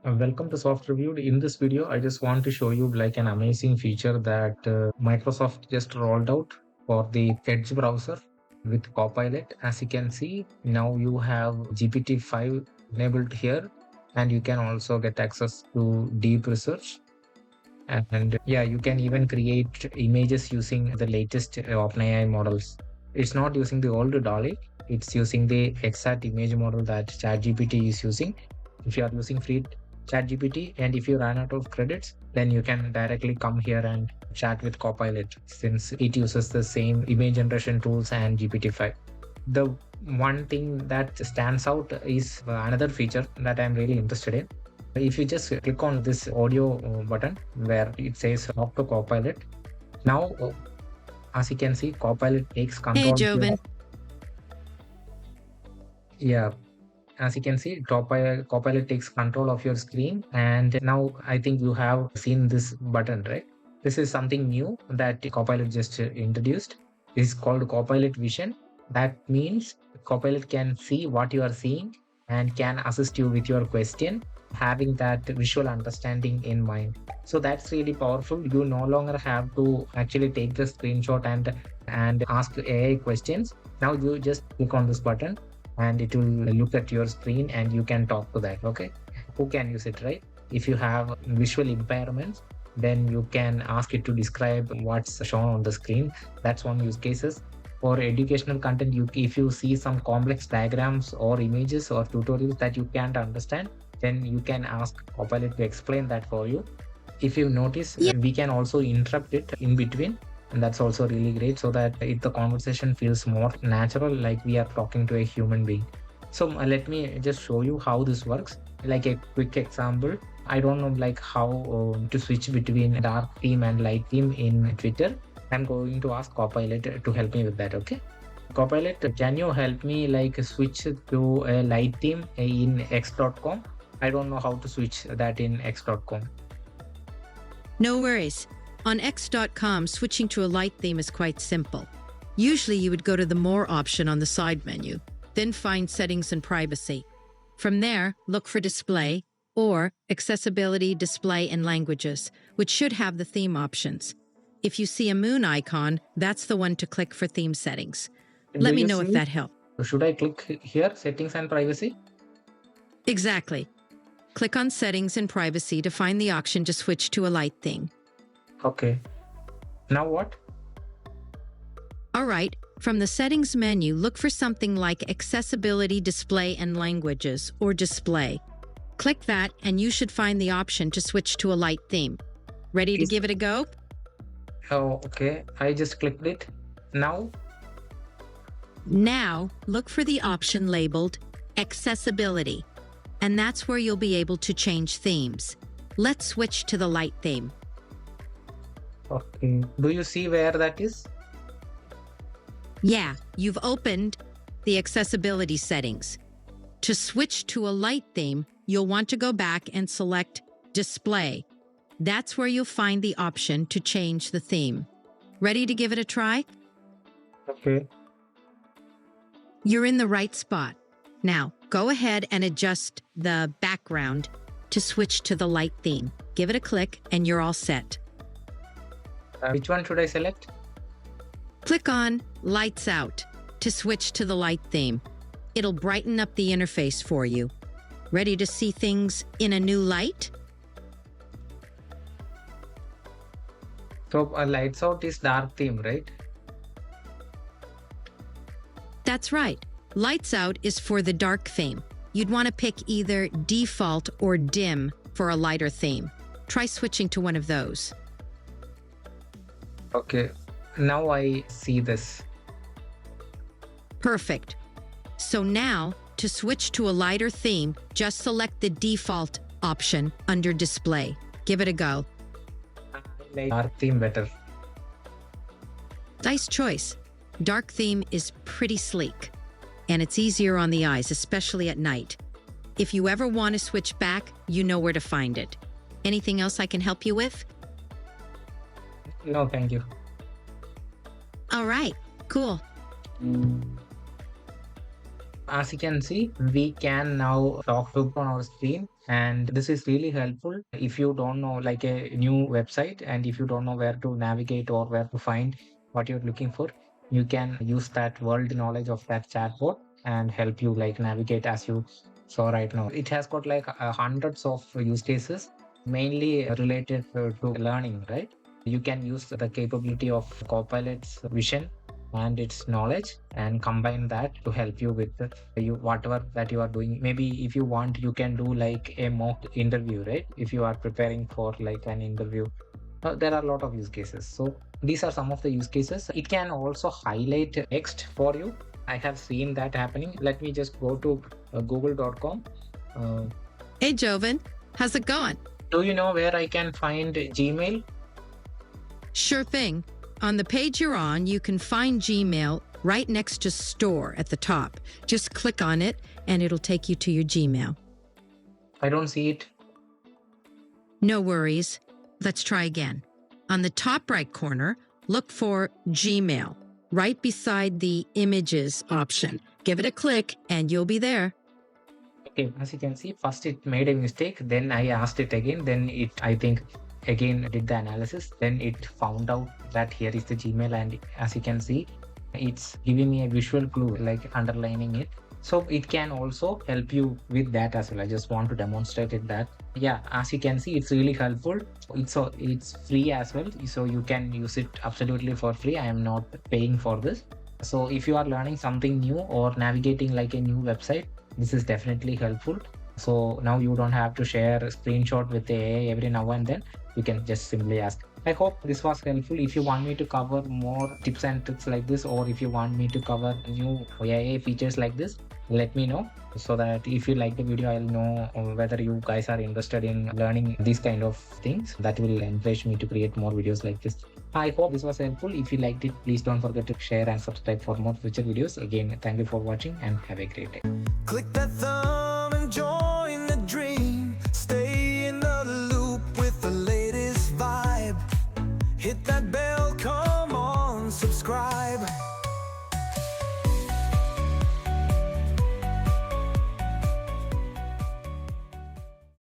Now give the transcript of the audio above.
Welcome to Soft Reviewed. In this video, I just want to show you like an amazing feature that Microsoft just rolled out for the Edge browser with Copilot. As you can see, now you have GPT-5 enabled here, and you can also get access to deep research. And yeah, you can even create images using the latest OpenAI models. It's not using the old DALL-E, it's using the exact image model that ChatGPT is using. If you are using free ChatGPT and if you run out of credits, then you can directly come here and chat with Copilot since it uses the same image generation tools and GPT-5. The one thing that stands out is another feature that I'm really interested in. If you just click on this audio button where it says talk to Copilot, now as you can see, Copilot takes Hey, control here. Joven. Yeah, as you can see, Copilot takes control of your screen, and now I think you have seen this button, right? This is something new that Copilot just introduced. This is called Copilot Vision. That means Copilot can see what you are seeing and can assist you with your question, having that visual understanding in mind. So that's really powerful. You no longer have to actually take the screenshot and ask AI questions. Now you just click on this button and it will look at your screen and you can talk to that. Okay, who can use it, right? If you have visual impairments, then you can ask it to describe what's shown on the screen. That's one use cases. For educational content, if you see some complex diagrams or images or tutorials that you can't understand, then you can ask Copilot to explain that for you. If you notice, Yeah. we can also interrupt it in between, and that's also really great so that the conversation feels more natural, like we are talking to a human being. So let me just show you how this works, like a quick example. I don't know like how to switch between dark theme and light theme in Twitter. I'm going to ask Copilot to help me with that. Okay, Copilot, can you help me like switch to a light theme in x.com? I don't know how to switch that in x.com. No worries. On X.com, switching to a light theme is quite simple. Usually, you would go to the More option on the side menu, then find Settings and Privacy. From there, look for Display or Accessibility, Display, and Languages, which should have the theme options. If you see a moon icon, that's the one to click for theme settings. Do Let me you know if see? that helped. Should I click here, settings and privacy? Exactly. Click on Settings and Privacy to find the option to switch to a light theme. Okay. Now what? All right, from the Settings menu, look for something like Accessibility, Display, and Languages, or Display. Click that, and you should find the option to switch to a light theme. Ready to give it a go? Oh, okay. I just clicked it. Now, Now, look for the option labeled Accessibility, and that's where you'll be able to change themes. Let's switch to the light theme. okay. Do you see where that is? Yeah, you've opened the accessibility settings. To switch to a light theme, you'll want to go back and select Display. That's where you'll find the option to change the theme. Ready to give it a try? Okay. You're in the right spot. Now, go ahead and adjust the background to switch to the light theme. Give it a click and you're all set. Which one should I select? Click on Lights Out to switch to the light theme. It'll brighten up the interface for you. Ready to see things in a new light? So, lights out is dark theme, right? That's right. Lights Out is for the dark theme. You'd want to pick either default or dim for a lighter theme. Try switching to one of those. Okay. Now I see this. Perfect. So now, to switch to a lighter theme, just select the default option under Display. Give it a go. I like dark theme better. Nice choice. Dark theme is pretty sleek, and it's easier on the eyes, especially at night. If you ever want to switch back, you know where to find it. Anything else I can help you with? No, thank you. All right, cool. As you can see, we can now talk to on our screen. And this is really helpful if you don't know like a new website, and if you don't know where to navigate or where to find what you're looking for, you can use that world knowledge of that chatbot and help you like navigate as you saw right now. It has got like hundreds of use cases, mainly related to learning, right? You can use the capability of Copilot's vision and its knowledge and combine that to help you with you whatever that you are doing. Maybe if you want, you can do like a mock interview, right? If you are preparing for like an interview, there are a lot of use cases. So these are some of the use cases. It can also highlight text for you. I have seen that happening. Let me just go to google.com. uh, Hey, Joven, how's it going? do you know where I can find Gmail? Sure thing. On the page you're on, you can find Gmail right next to Store at the top. Just click on it and it'll take you to your Gmail. I don't see it. No worries. Let's try again. On the top right corner, look for Gmail right beside the Images option. Give it a click and you'll be there. Okay, as you can see, first it made a mistake, then I asked it again, then it, I think, again did the analysis, then it found out that here is the Gmail, and as you can see, it's giving me a visual clue, like underlining it. So it can also help you with that as well. I just want to demonstrate it that, yeah, as you can see, it's really helpful. It's free as well, so you can use it absolutely for free. I am not paying for this. So if you are learning something new or navigating like a new website, this is definitely helpful. So now you don't have to share a screenshot with the AI every now and then. You can just simply ask. I hope this was helpful. If you want me to cover more tips and tricks like this, or if you want me to cover new AI features like this, let me know, so that if you like the video, I'll know whether you guys are interested in learning these kind of things. That will encourage me to create more videos like this. I hope this was helpful. If you liked it, please don't forget to share and subscribe for more future videos. Again, thank you for watching and have a great day. Click that thumb and join the dream. Stay in the loop with the latest vibe. Hit that bell, come on, subscribe.